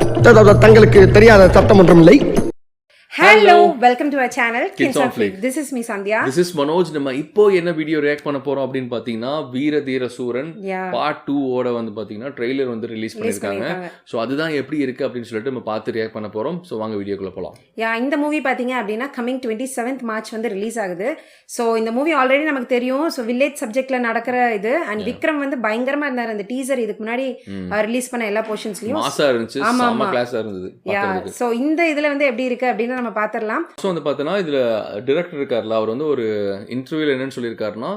தங்களுக்கு தெரியாத சட்டம் ஒன்றும் இல்லை. Hello, welcome to our channel Kids on Flick. This is me Sandhya. This is Manoj. நம்ம இப்போ என்ன வீடியோ ரியாக்ட் பண்ண போறோம் அப்படின்னு பாத்தீங்கன்னா வீர தீர சூரன் பார்ட் 2 ஓட வந்து பாத்தீங்கன்னா ட்ரெய்லர் வந்து ரிலீஸ் பண்ணிருக்காங்க. சோ அதுதான் எப்படி இருக்கு அப்படின்னு சொல்லிட்டு நம்ம பார்த்து ரியாக்ட் பண்ண போறோம். சோ வாங்க வீடியோக்குள்ள போலாம். இந்த மூவி பாத்தீங்க அப்படின்னா கமிங் 27th March வந்து ரிலீஸ் ஆகுது. சோ இந்த மூவி ஆல்ரெடி நமக்கு தெரியும். சோ வில்லேஜ் சப்ஜெக்ட்ல நடக்கிற இது அண்ட் விக்ரம் வந்து பயங்கரமா இருந்தார் அந்த டீசர் இதுக்கு முன்னாடி ரிலீஸ் பண்ண எல்லா போர்ஷன்ஸ்லயும் மாசா இருந்துச்சு, செம கிளாஸா இருந்தது பாக்கிறதுக்கு. சோ இந்த இதுல வந்து எப்படி இருக்கு அப்படின்னு நம்ம பாத்திரலாம். ஸோ வந்து பார்த்தோன்னா இதில் டிரெக்டர் இருக்கார்ல அவர் வந்து ஒரு இன்டர்வியூவில் என்னன்னு சொல்லியிருக்காருன்னா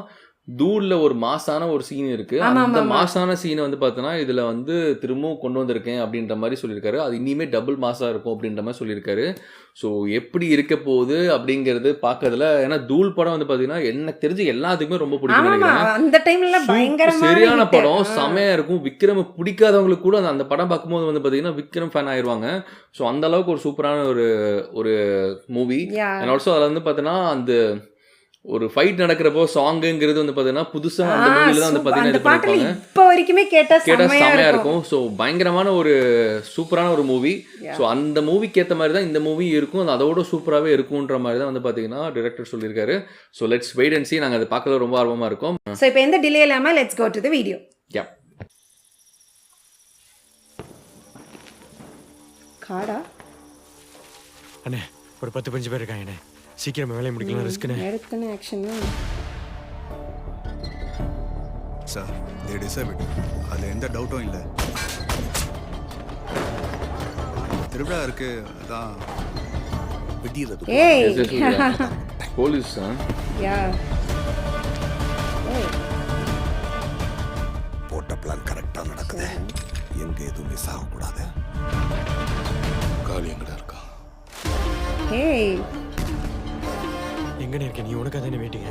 தூள்ல ஒரு மாசான ஒரு சீன் இருக்கு. அந்த மாசான சீனை வந்து பார்த்தோன்னா இதில் வந்து திரும்பவும் கொண்டு வந்திருக்கேன் அப்படின்ற மாதிரி சொல்லியிருக்காரு. அது இனிமே டபுள் மாசா இருக்கும் அப்படின்ற மாதிரி சொல்லியிருக்காரு. ஸோ எப்படி இருக்க போகுது அப்படிங்கிறது பார்க்கறதுல ஏன்னா தூள் படம் வந்து பார்த்தீங்கன்னா எனக்கு தெரிஞ்சு எல்லாத்துக்குமே ரொம்ப பிடிக்கும். சரியான படம், செமையா இருக்கும். விக்ரம் பிடிக்காதவங்களுக்கு கூட அந்த படம் பார்க்கும்போது வந்து பார்த்தீங்கன்னா விக்ரம் ஃபேன் ஆயிடுவாங்க. ஸோ அந்த அளவுக்கு ஒரு சூப்பரான ஒரு மூவி. அண்ட் ஆல்சோ அதில் வந்து பார்த்தீங்கன்னா அந்த ஒரு ஃபைட் நடக்கிறப்போ சாங்குங்கிறது வந்து பாத்தீங்கன்னா புதுசா அந்த மூவில தான் வந்து பாத்தீங்கன்னா இது பண்ணிருப்பாங்க. இப்ப வரைக்குமே கேட்டா செமையா இருக்கும். சோ பயங்கரமான ஒரு சூப்பரான ஒரு மூவி. சோ அந்த மூவிக்கு ஏத்த மாதிரி தான் இந்த மூவி இருக்கும். அதோட சூப்பராவே இருக்கும்ன்ற மாதிரி தான் வந்து பாத்தீங்கன்னா டைரக்டர் சொல்லியிருக்காரு. So let's wait and see. நாங்க அதை பார்க்கல ரொம்ப ஆர்வமா இருக்கோம். சோ இப்போ எந்த டிலே இல்லாம let's go to the video. யா காடா அண்ணே ஒரு 10-15 பேர் இருக்காங்க. சீக்கிரம் வேலையை முடிக்கலாம். ரிஸ்க்னே எடுத்தன action sir they deserve it. அதுல எந்த டவுட்டும் இல்லை. திருவிழா இருக்கு அதான் வெட்டிடுறது. போலீஸ் யா போட்ட பிளான் கரெக்டா நடக்குது. எங்க எதுவும் மிஸ் ஆகக்கூடாது. காலி எங்கடா இருக்கா? ஏய் எங்கன்னு இருக்க நீ? உனக்கு தானே வெயிட்டிங்க.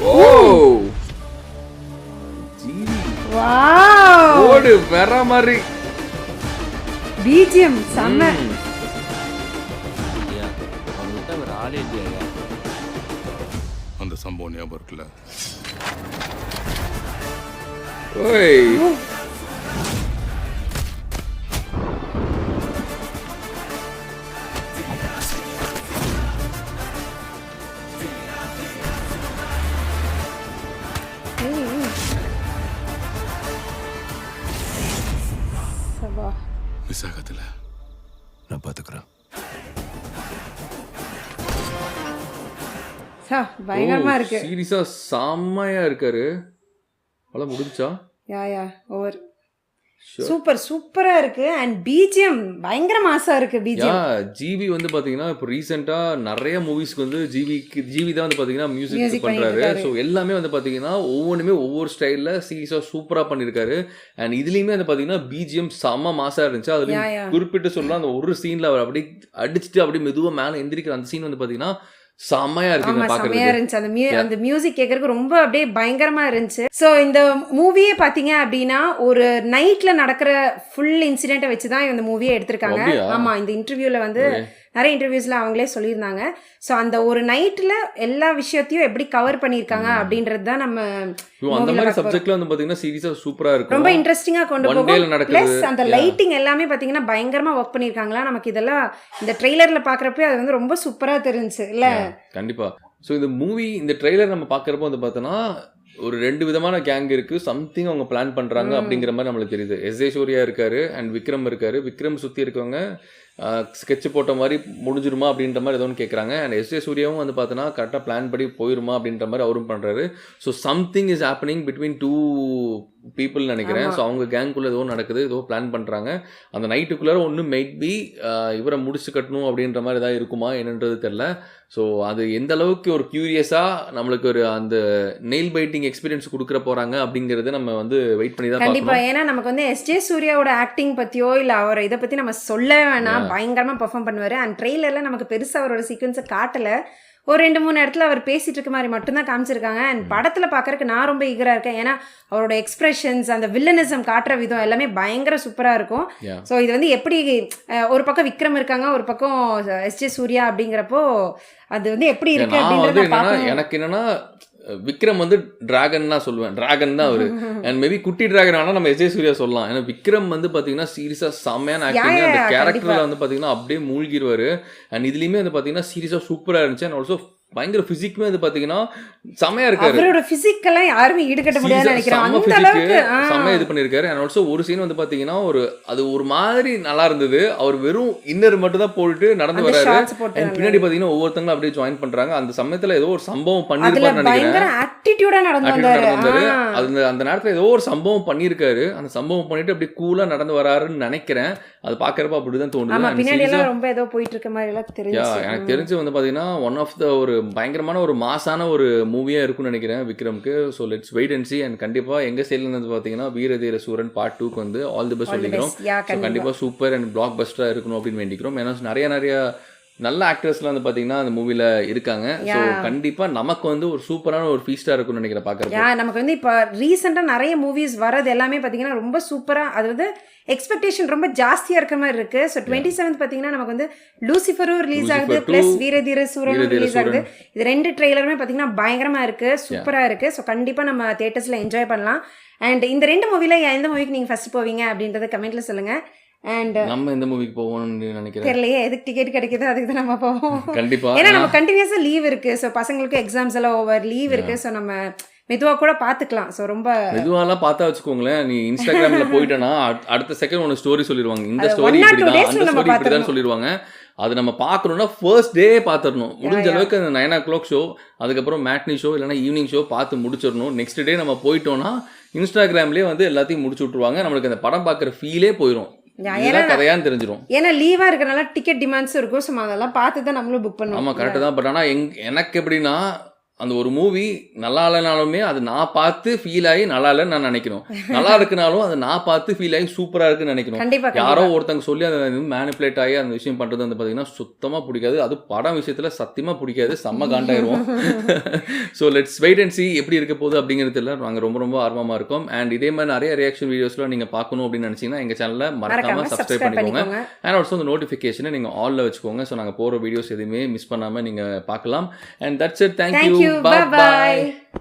ஓ வாவ் ஓடு வேற மாதிரி பிஜிஎம் செம்ம. அந்த சம்பவம் ஞாபகம் இருக்குல்ல? ஓய் மிஸ் ஆகாதுல, நான் பாத்துக்கிறேன். பயங்கரமா இருக்கு. சீரியஸா செம்மையா இருக்காரு. அவ்வளோ முடிஞ்சா யா ஓவர் சூப்பரா இருக்கு. அண்ட் பிஜிஎம் பயங்கர மாசா இருக்கு. பிஜிஎம் ஜிவி வந்து பாத்தீங்கன்னா இப்போ ரீசெண்டா நிறைய மூவிஸ்க்கு வந்து ஜிவி தான் வந்து பாத்தீங்கன்னா மியூசிக் பண்றாரு. ஸோ எல்லாமே வந்து பாத்தீங்கன்னா ஒவ்வொன்றுமே ஒவ்வொரு ஸ்டைல்ல சீரியஸா சூப்பரா பண்ணிருக்காரு. அண்ட் இதுலயுமே வந்து பாத்தீங்கன்னா பிஜிஎம் செம்ம மாசா இருந்துச்சு. அதுல குறிப்பிட்டு சொல்லலாம் அந்த ஒரு சீன்ல அவர் அப்படியே அடிச்சுட்டு அப்படியே மெதுவா மேல எந்திரிக்கிற அந்த சீன் வந்து பாத்தீங்கன்னா செம்மையா இருந்துச்சு. அந்த மியூசிக் கேட்கறதுக்கு ரொம்ப அப்படியே பயங்கரமா இருந்துச்சு. சோ இந்த மூவியே பாத்தீங்க அப்படின்னா ஒரு நைட்ல நடக்கிற ஃபுல் இன்சிடென்ட்டை வச்சுதான் இந்த மூவியை எடுத்திருக்காங்க. ஆமா, இந்த இன்டர்வியூல வந்து நிறைய இன்டர்வியூஸ்ல அவங்களே சொல்லியிருந்தாங்க. ஸோ அந்த ஒரு நைட்ல எல்லா விஷயத்தையும் எப்படி கவர் பண்ணியிருக்காங்க அப்படின்றது தான் நம்ம அந்த மாதிரி சப்ஜெக்ட்ல வந்து பாத்தீங்கன்னா சீரியஸா சூப்பரா இருக்கும். ரொம்ப இன்ட்ரெஸ்டிங்கா கொண்டு போகும். பிளஸ் அந்த லைட்டிங் எல்லாமே பாத்தீங்கன்னா பயங்கரமா ஒர்க் பண்ணியிருக்காங்களா. நமக்கு இதெல்லாம் இந்த ட்ரெய்லர்ல பாக்குறப்ப அது வந்து ரொம்ப சூப்பரா தெரிஞ்சுச்சு இல்ல? கண்டிப்பா. ஸோ இந்த மூவி இந்த ட்ரெய்லர் நம்ம பாக்குறப்போ வந்து பார்த்தோன்னா ஒரு 2 விதமான கேங் இருக்கு. சம்திங் அவங்க பிளான் பண்றாங்க அப்படிங்கிற மாதிரி நம்மளுக்கு தெரியுது. எஸ்.ஜே. சூர்யா இருக்காரு அண்ட் விக்ரம் இருக்காரு. விக்ரம் சுத்தி இருக்கவங்க ஸ்கெட்ச் போட்ட மாதிரி முடிஞ்சிருமா அப்படின்ற மாதிரி ஏதோ ஒன்று கேட்குறாங்க. And S J. சூர்யாவும் வந்து பார்த்தோன்னா கரெக்டாக பிளான் படி போயிருமா அப்படின்ற மாதிரி அவரும் பண்ணுறாரு. So something is happening between 2 people நினைக்கிறேன். ஸோ அவங்க கேங்குள்ளே ஏதோ நடக்குது, ஏதோ பிளான் பண்ணுறாங்க. அந்த நைட்டுக்குள்ளார ஒன்று மெய்ட் பி இவரை முடிச்சு கட்டணும் அப்படின்ற மாதிரி ஏதாவது இருக்குமா என்னன்றது தெரில. ஸோ அது எந்த அளவுக்கு ஒரு க்யூரியஸாக நம்மளுக்கு ஒரு அந்த நெயில் பைட்டிங் எக்ஸ்பீரியன்ஸ் கொடுக்குற போகிறாங்க அப்படிங்கிறது நம்ம வந்து வெயிட் பண்ணி தான் கண்டிப்பாக. ஏன்னா நமக்கு வந்து எஸ்.ஜே. சூர்யாவோட ஆக்டிங் பற்றியோ இல்லை அவரை இதை பற்றி நம்ம சொல்ல வேணாம். பயங்கரமாக பெர்ஃபார்ம் பண்ணுவார். அண்ட் ட்ரெய்லரில் நமக்கு பெருசாக அவரோட சீக்வன்ஸை காட்டலை. ஒரு 2-3 இடத்துல அவர் பேசிட்டு இருக்க மாதிரி மட்டும்தான் காமிச்சிருக்காங்க. அண்ட் படத்துல பாக்குறதுக்கு நான் ரொம்ப ஈகரா இருக்கேன். ஏன்னா அவரோட எக்ஸ்பிரஷன்ஸ், அந்த வில்லனிசம் காட்டுற விதம் எல்லாமே பயங்கர சூப்பரா இருக்கும். ஸோ இது வந்து எப்படி ஒரு பக்கம் விக்ரம் இருக்காங்க, ஒரு பக்கம் எஸ்.ஜே. சூர்யா அப்படிங்கிறப்போ அது வந்து எப்படி இருக்கு அப்படின்றது எனக்கு என்னன்னா விக்ரம் வந்து டிராகன் தான் சொல்லுவேன், டிராகன் தான் அவரு. அண்ட் மேபி குட்டி டிராகன் ஆனால் நம்ம எஸ்.ஜே. சூர்யா சொல்லலாம். ஏன்னா விக்ரம் வந்து பார்த்தீங்கன்னா சீரியஸாக செம்மையான ஆக்டிங், அந்த கேரக்டரில் வந்து பார்த்தீங்கன்னா அப்படியே மூழ்கிடுவார். அண்ட் இதுலேயுமே வந்து பார்த்தீங்கன்னா சீரியஸாக சூப்பராக இருந்துச்சு. அண்ட் ஆல்சோ பயங்கர பிசிக்குமே வந்து பாத்தீங்கன்னா செமையா இருக்காரு. அவரோட பிசிக்கெல்லாம் யாருமே ஈடுகட்ட முடியாதுன்னு நினைக்கிறேன். அந்த அளவுக்கு செமையா இது பண்ணிருக்காரு. அண்ட் ஆல்சோ ஒரு சீன் வந்து பாத்தீங்கன்னா அது ஒரு மாதிரி நல்லா இருந்தது. அவர் வெறும் இன்னர் மட்டும் தான் போட்டு நடந்து வராரு. அண்ட் பின்னாடி பாத்தீங்கன்னா ஒவ்வொருத்தங்களும் அப்படியே ஜாயின் பண்றாங்க. அந்த சமயத்துல ஏதோ ஒரு சம்பவம் பண்ணிருப்பாருன்னு நினைக்கிறேன். ஆட்டிடியூடா நடந்து வந்தாரு. அந்த நேரத்துல ஏதோ ஒரு சம்பவம் பண்ணிருக்காரு. அந்த சம்பவம் பண்ணிட்டு அப்படியே கூலா நடந்து வராருன்னு நினைக்கிறேன். அது பாக்குறப்ப அப்படிதான் தோணுது. பின்னாடி எல்லாம் ரொம்ப ஏதோ போயிட்டு இருக்க மாதிரி எல்லாம் தெரியும். எனக்கு தெரிஞ்சு வந்து பாத்தீங்கன்னா ஒன் ஆஃப் த ஒரு பயங்கரமான ஒரு மாசான ஒரு மூவியா இருக்கும்னு நினைக்கிறேன் விக்ரம்க்கு. So let's wait and see. And கண்டிப்பா எங்க சைட்ல இருந்து பாத்தீங்கன்னா வீரதீர சூரன் பார்ட் 2க்கு வந்து ஆல் தி பெஸ்ட் சொல்லிக்கிறோம். கண்டிப்பா சூப்பர் அண்ட் பிளாக் பஸ்டரா இருக்கணும் அப்படின்னு வேண்டிக்கிறோம். ஏன்னா நிறைய நல்ல ஆக்டர்ஸ்லாம் வந்து பாத்தீங்கன்னா அந்த மூவில இருக்காங்க. ஸோ கண்டிப்பா நமக்கு வந்து ஒரு சூப்பரான ஒரு ஃபீஸ்டா இருக்கும்னு நினைக்கிறேன் பாக்குறப்ப. நமக்கு வந்து இப்போ ரீசெண்டா நிறைய மூவிஸ் வரது எல்லாமே பாத்தீங்கன்னா ரொம்ப சூப்பரா, அது வந்து எக்ஸ்பெக்டேஷன் ரொம்ப ஜாஸ்தியா இருக்கிற மாதிரி இருக்கு. ஸோ 27th பாத்தீங்கன்னா நமக்கு வந்து லூசிஃபரும் ரிலீஸ் ஆகுது, பிளஸ் வீரதீர சூரனும் ரிலீஸ் ஆகுது. இது 2 ட்ரெய்லருமே பாத்தீங்கன்னா பயங்கரமா இருக்கு, சூப்பரா இருக்கு. ஸோ கண்டிப்பா நம்ம தியேட்டர்ஸ்ல என்ஜாய் பண்ணலாம். அண்ட் இந்த 2 மூவில எந்த மூவிக்கு நீங்க ஃபர்ஸ்ட் போவீங்க அப்படின்றத கமெண்ட்ல சொல்லுங்க. அண்ட் நம்ம எந்த மூவிக்கு போவோம்னு நினைக்கிறேன். தெரியலையே, எதுக்கு டிக்கெட் கிடைக்குது அதுக்கு தான் நம்ம போவோம். கண்டிப்பா, ஏன்னா நம்ம கண்டினியூஸா லீவ் இருக்கு. ஸோ பசங்களுக்கு எக்ஸாம்ஸ் எல்லாம் ஓவர், லீவ் இருக்கு. ஸோ நம்ம மெதுவா கூட பாத்துக்கலாம். ஸோ ரொம்ப மெதுவாலாம் பார்த்தா வச்சுக்கோங்களேன். நீ இன்ஸ்டாகிராம்ல போயிட்டனா அடுத்த செகண்ட் ஒன்று ஸ்டோரி சொல்லிடுவாங்க, இந்த ஸ்டோரி இப்படிதான் அந்த ஸ்டோரி இப்படிதான் சொல்லிடுவாங்க. அது நம்ம பார்க்கணும்னா ஃபர்ஸ்ட் டே பார்த்துடணும். முடிஞ்ச அளவுக்கு அந்த 9 o'clock ஷோ, அதுக்கப்புறம் மேட்னி ஷோ இல்லைனா ஈவினிங் ஷோ பார்த்து முடிச்சிடணும். நெக்ஸ்ட் டே நம்ம போயிட்டோம்னா இன்ஸ்டாகிராம்லேயே வந்து எல்லாத்தையும் முடிச்சு விட்ருவாங்க. நம்மளுக்கு அந்த படம் பார்க்குற ஃபீலே போயிடும், கதையான்னு தெரிஞ்சிடும். ஏன்னா லீவா இருக்கனால டிக்கெட் டிமாண்ட்ஸும் இருக்கும். ஸோ அதெல்லாம் பார்த்து தான் நம்மளும் புக் பண்ணுவோம். ஆமாம், கரெக்டு தான். பட் ஆனால் எனக்கு எப்படின்னா அந்த ஒரு மூவி நல்லா இல்லைனாலுமே அது நான் பார்த்து ஃபீல் ஆகி நல்லா இல்லைன்னு நான் நினைக்கணும். நல்லா இருக்குனாலும் அது நான் பார்த்து ஃபீல் ஆகி சூப்பராக இருக்குன்னு நினைக்கணும். யாரோ ஒருத்தங்க சொல்லி அதை மேனிப்புலேட் ஆகி அந்த விஷயம் பண்ணுறது வந்து பார்த்தீங்கன்னா சுத்தமாக பிடிக்காது. அது படம் விஷயத்தில் சத்தியமாக பிடிக்காது, செம்ம காண்டாயிருவோம். So let's wait and see எப்படி இருக்க போகுது அப்படிங்கிறதுல நாங்கள் ரொம்ப ஆர்வமாக இருக்கோம். அண்ட் இதே மாதிரி நிறைய ரியாக்ஷன் வீடியோஸ்லாம் நீங்கள் பார்க்கணும் அப்படின்னு நினச்சிங்கன்னா எங்கள் சேனலில் மறக்காமல் சப்ஸ்கிரைப் பண்ணிக்கோங்க. அண்ட் ஆல்சோ அந்த நோட்டிஃபிகேஷனை நீங்கள் ஆலில் வச்சுக்கோங்க. ஸோ நாங்கள் போகிற வீடியோஸ் எதுவுமே மிஸ் பண்ணாமல் நீங்கள் பார்க்கலாம். And that's it. Thank you. Bye bye.